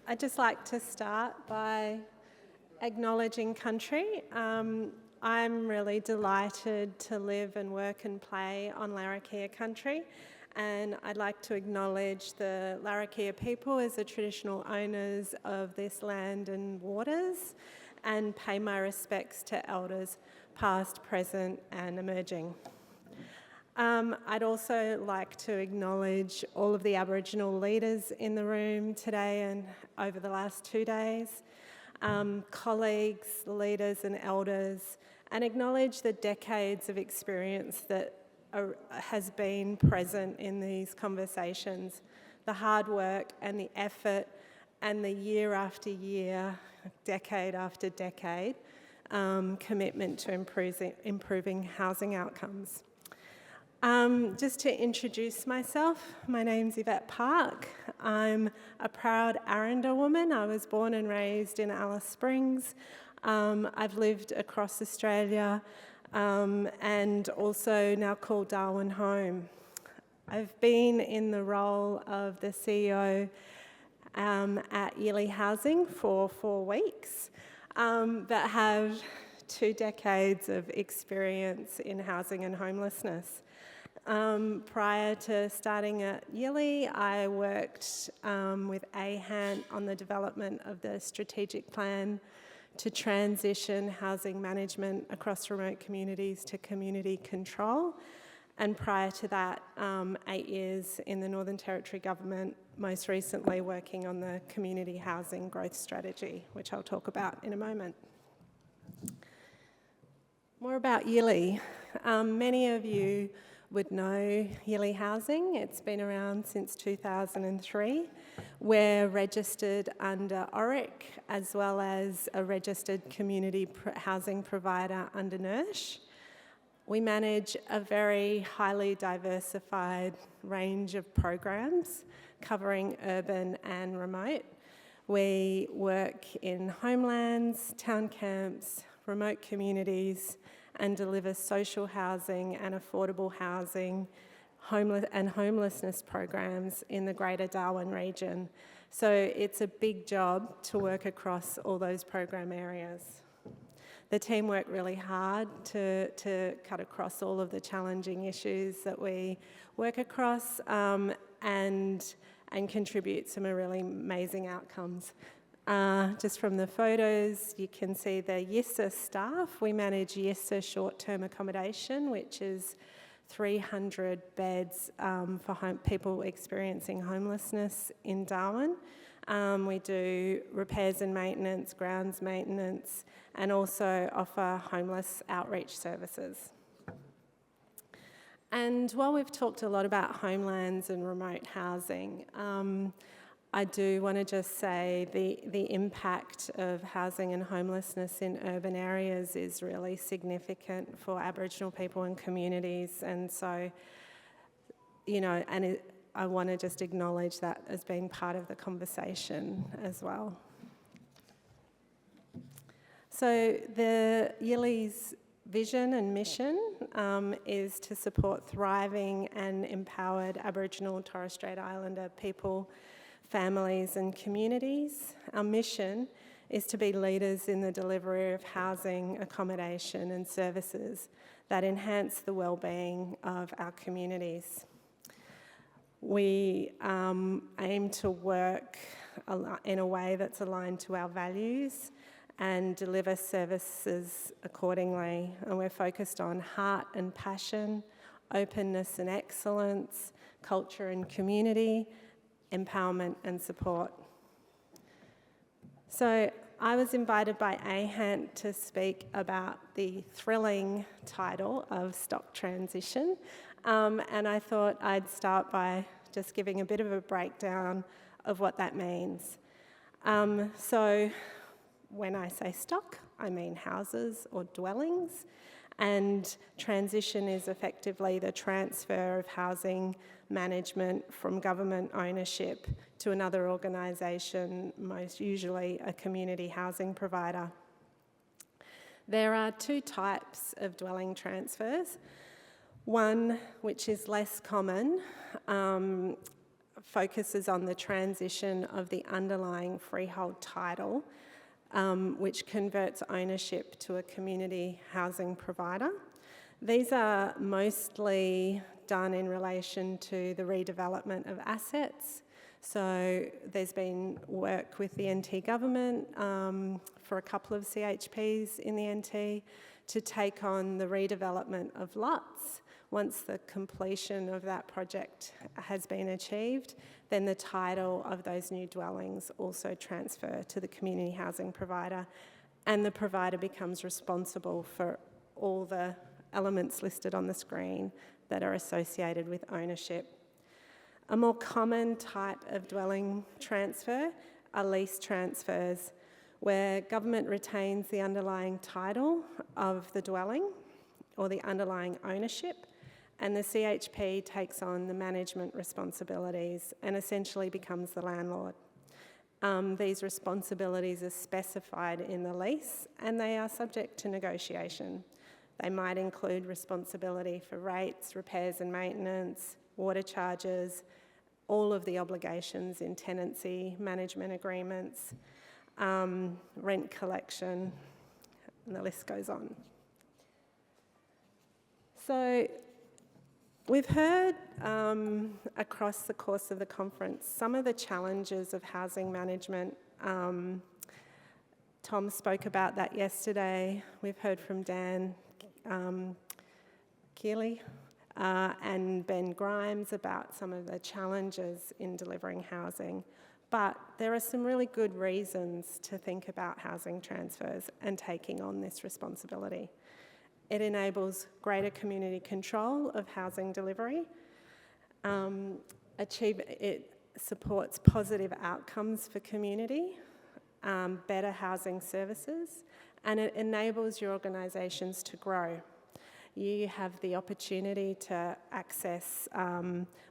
I'd just like to start by acknowledging country. I'm really delighted to live and work and play on Larrakia country, and I'd like to acknowledge the Larrakia people as the traditional owners of this land and waters, and pay my respects to elders past, present and emerging. I'd also like to acknowledge all of the Aboriginal leaders in the room today and over the last 2 days, colleagues, leaders and elders, and acknowledge the decades of experience that has been present in these conversations, the hard work and the effort and the year after year, decade after decade, commitment to improving housing outcomes. Just to introduce myself, my name's Yvette Park. I'm a proud Arrernte woman. I was born and raised in Alice Springs. I've lived across Australia and also now call Darwin home. I've been in the role of the CEO at Yili Housing for 4 weeks, but have 2 decades of experience in housing and homelessness. Prior to starting at Yili, I worked with AHANT on the development of the strategic plan to transition housing management across remote communities to community control. And prior to that, 8 years in the Northern Territory Government, most recently working on the community housing growth strategy, which I'll talk about in a moment. More about Yili. Many of you would know Yili Housing. It's been around since 2003. We're registered under ORIC as well as a registered community housing provider under NERSH. We manage a very highly diversified range of programs covering urban and remote. We work in homelands, town camps, remote communities, and deliver social housing and affordable housing and homelessness programs in the Greater Darwin region. So it's a big job to work across all those program areas. The team work really hard to cut across all of the challenging issues that we work across and contribute some really amazing outcomes. Just from the photos, you can see the YISA staff. We manage YISA short-term accommodation, which is 300 beds for people experiencing homelessness in Darwin. We do repairs and maintenance, grounds maintenance, and also offer homeless outreach services. And while we've talked a lot about homelands and remote housing, I do want to just say the impact of housing and homelessness in urban areas is really significant for Aboriginal people and communities. And so, I want to just acknowledge that as being part of the conversation as well. So the Yili's vision and mission is to support thriving and empowered Aboriginal and Torres Strait Islander people, families and communities. Our mission is to be leaders in the delivery of housing, accommodation and services that enhance the well-being of our communities. We aim to work in a way that's aligned to our values and deliver services accordingly. And we're focused on heart and passion, openness and excellence, culture and community, empowerment and support. So I was invited by AHANT to speak about the thrilling title of Stock Transition, and I thought I'd start by just giving a bit of a breakdown of what that means. So when I say stock, I mean houses or dwellings, and transition is effectively the transfer of housing management from government ownership to another organisation, most usually a community housing provider. There are 2 types of dwelling transfers. One, which is less common focuses on the transition of the underlying freehold title, which converts ownership to a community housing provider. These are mostly done in relation to the redevelopment of assets. So there's been work with the NT government for a couple of CHPs in the NT to take on the redevelopment of lots. Once the completion of that project has been achieved, then the title of those new dwellings also transfer to the community housing provider, and the provider becomes responsible for all the elements listed on the screen that are associated with ownership. A more common type of dwelling transfer are lease transfers, where government retains the underlying title of the dwelling or the underlying ownership, and the CHP takes on the management responsibilities and essentially becomes the landlord. These responsibilities are specified in the lease, and they are subject to negotiation. They might include responsibility for rates, repairs and maintenance, water charges, all of the obligations in tenancy management agreements, rent collection, and the list goes on. So we've heard across the course of the conference some of the challenges of housing management. Tom spoke about that yesterday. We've heard from Dan Yili and Ben Grimes about some of the challenges in delivering housing. But there are some really good reasons to think about housing transfers and taking on this responsibility. It enables greater community control of housing delivery. It supports positive outcomes for community, better housing services, and it enables your organisations to grow. You have the opportunity to access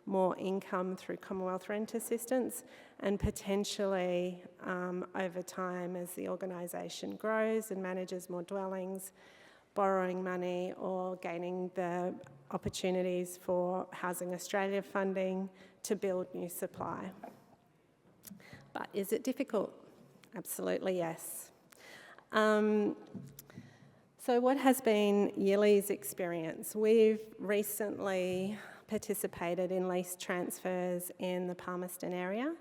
more income through Commonwealth rent assistance, and potentially over time, as the organisation grows and manages more dwellings, borrowing money or gaining the opportunities for Housing Australia funding to build new supply. But is it difficult? Absolutely yes. So what has been Yili's experience? We've recently participated in lease transfers in the Palmerston area.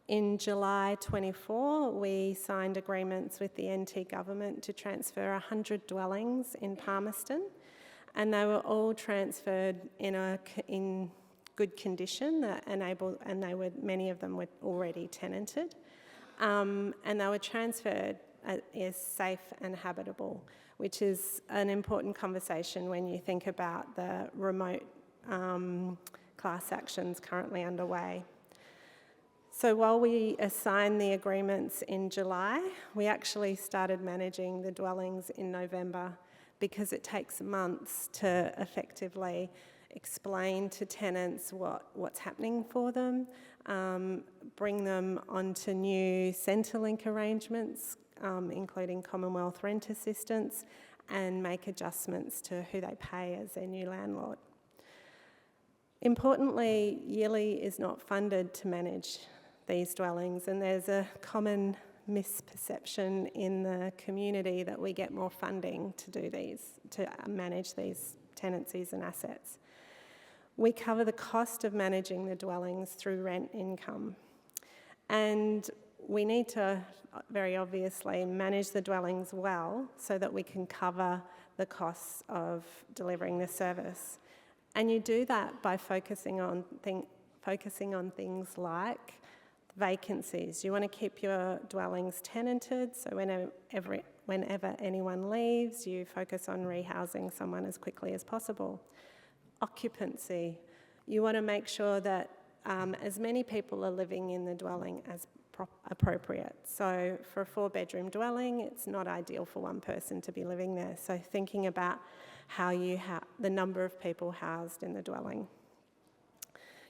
In July 24, we signed agreements with the NT government to transfer 100 dwellings in Palmerston, and they were all transferred in good condition many of them were already tenanted, and they were transferred as safe and habitable, which is an important conversation when you think about the remote class actions currently underway. So while we assigned the agreements in July, we actually started managing the dwellings in November, because it takes months to effectively explain to tenants what's happening for them, bring them onto new Centrelink arrangements, including Commonwealth rent assistance, and make adjustments to who they pay as their new landlord. Importantly, Yili is not funded to manage these dwellings, and there's a common misperception in the community that we get more funding to manage these tenancies and assets. We cover the cost of managing the dwellings through rent income, and we need to, very obviously, manage the dwellings well so that we can cover the costs of delivering the service. And you do that by focusing on things like vacancies. You want to keep your dwellings tenanted, so whenever anyone leaves, you focus on rehousing someone as quickly as possible. Occupancy. You want to make sure that as many people are living in the dwelling as appropriate. So for a 4-bedroom dwelling, it's not ideal for one person to be living there. So thinking about how the number of people housed in the dwelling.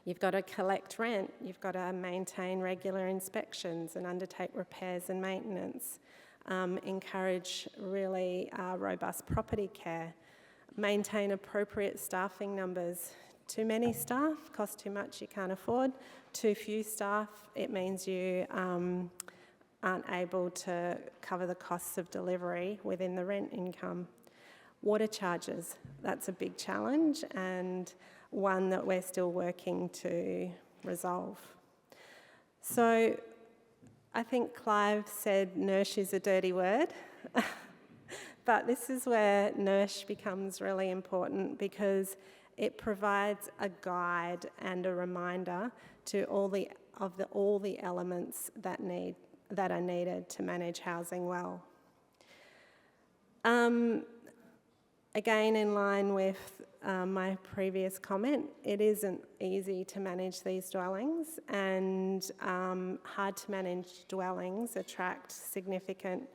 You've got to collect rent, you've got to maintain regular inspections and undertake repairs and maintenance, encourage really robust property care, maintain appropriate staffing numbers too many staff costs too much, you can't afford. Too few staff, it means you aren't able to cover the costs of delivery within the rent income. Water charges, that's a big challenge and one that we're still working to resolve. So I think Clive said NERSH is a dirty word, but this is where NERSH becomes really important because it provides a guide and a reminder to all the elements that are needed to manage housing well. Again, in line with my previous comment, it isn't easy to manage these dwellings, and hard to manage dwellings attract significant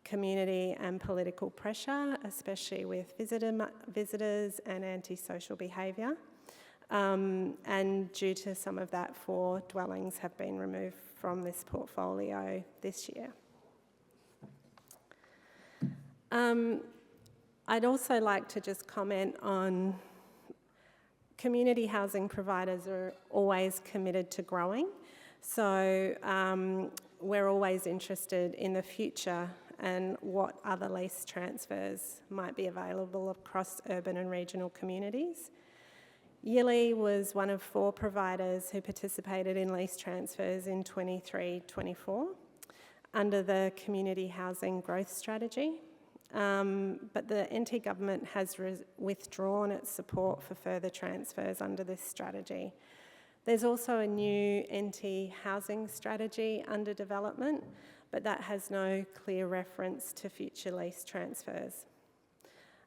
community and political pressure, especially with visitors and antisocial behaviour. And due to some of that, 4 dwellings have been removed from this portfolio this year. I'd also like to just comment on community housing providers are always committed to growing. So we're always interested in the future and what other lease transfers might be available across urban and regional communities. Yili was one of 4 providers who participated in lease transfers in 23-24 under the Community Housing Growth Strategy. But the NT government has withdrawn its support for further transfers under this strategy. There's also a new NT housing strategy under development, but that has no clear reference to future lease transfers.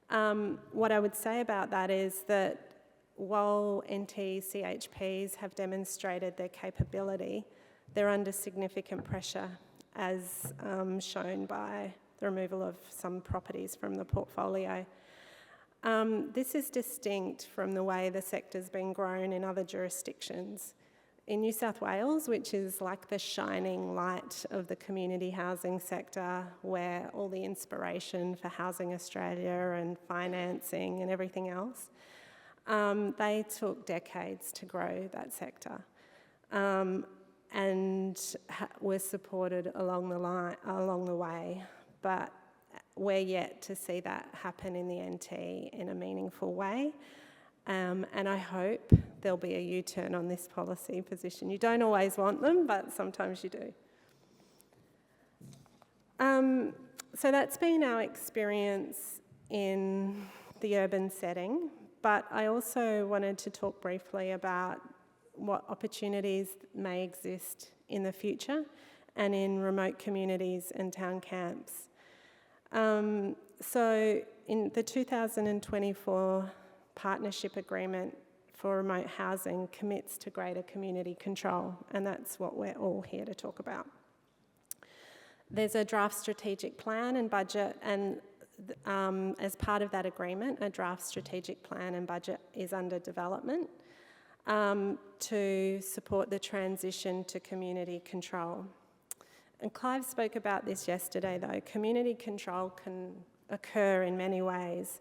What I would say about that is that while NT CHPs have demonstrated their capability, they're under significant pressure, as shown by the removal of some properties from the portfolio. This is distinct from the way the sector's been grown in other jurisdictions. In New South Wales, which is like the shining light of the community housing sector, where all the inspiration for Housing Australia and financing and everything else, they took decades to grow that sector. And were supported along the way, but we're yet to see that happen in the NT in a meaningful way. And I hope there'll be a U-turn on this policy position. You don't always want them, but sometimes you do. So that's been our experience in the urban setting, but I also wanted to talk briefly about what opportunities may exist in the future and in remote communities and town camps. So in the 2024 partnership agreement for remote housing commits to greater community control, and that's what we're all here to talk about. There's a draft strategic plan and budget, and as part of that agreement, a draft strategic plan and budget is under development to support the transition to community control. And Clive spoke about this yesterday, though. Community control can occur in many ways.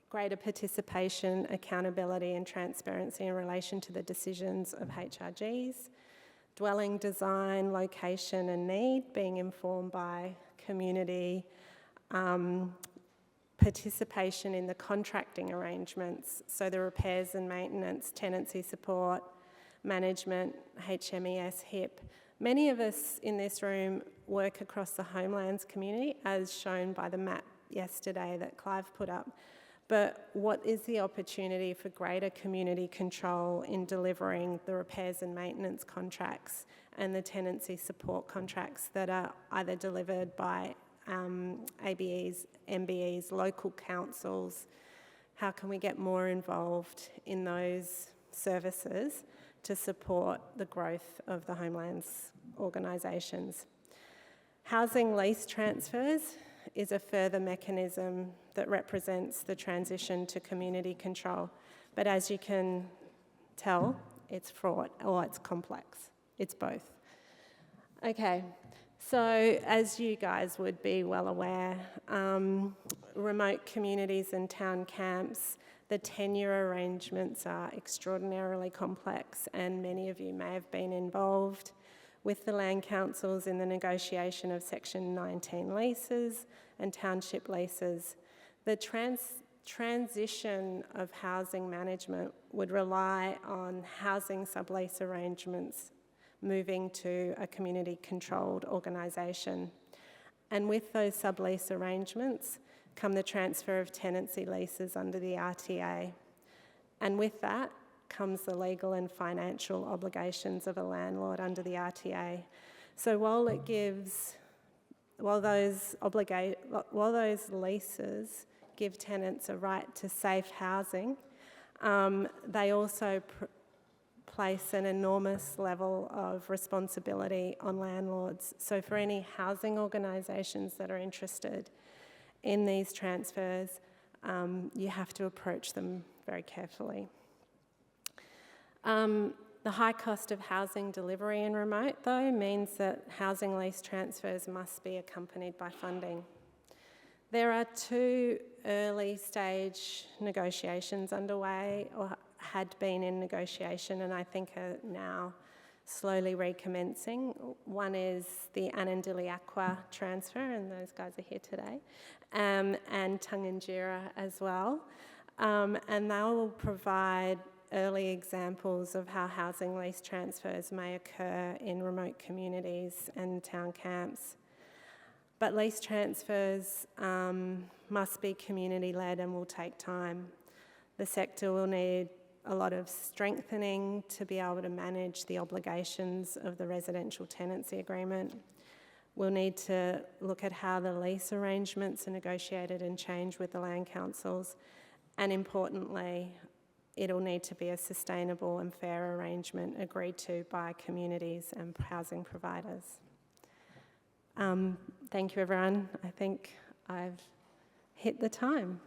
Greater participation, accountability and transparency in relation to the decisions of HRGs, dwelling design, location and need being informed by community, participation in the contracting arrangements, so the repairs and maintenance, tenancy support, management, HMES, HIP. Many of us in this room work across the homelands community, as shown by the map yesterday that Clive put up. But what is the opportunity for greater community control in delivering the repairs and maintenance contracts and the tenancy support contracts that are either delivered by ABEs, MBEs, local councils? How can we get more involved in those services to support the growth of the homelands organisations? Housing lease transfers is a further mechanism that represents the transition to community control. But as you can tell, it's fraught or it's complex. It's both. Okay, so as you guys would be well aware, remote communities and town camps, The tenure arrangements are extraordinarily complex, and many of you may have been involved with the land councils in the negotiation of Section 19 leases and township leases. The transition of housing management would rely on housing sublease arrangements moving to a community-controlled organisation. And with those sublease arrangements come the transfer of tenancy leases under the RTA. And with that comes the legal and financial obligations of a landlord under the RTA. So while those leases give tenants a right to safe housing, they also place an enormous level of responsibility on landlords. So for any housing organisations that are interested in these transfers, you have to approach them very carefully. The high cost of housing delivery in remote, though, means that housing lease transfers must be accompanied by funding. There are 2 early stage negotiations underway, or had been in negotiation, and I think are now slowly recommencing. One is the Anandili Aqua transfer, and those guys are here today, and Tunganjira as well. And they will provide early examples of how housing lease transfers may occur in remote communities and town camps. But lease transfers must be community-led and will take time. The sector will need a lot of strengthening to be able to manage the obligations of the residential tenancy agreement. We'll need to look at how the lease arrangements are negotiated and changed with the land councils, and importantly, it'll need to be a sustainable and fair arrangement agreed to by communities and housing providers. Thank you, everyone. I think I've hit the time.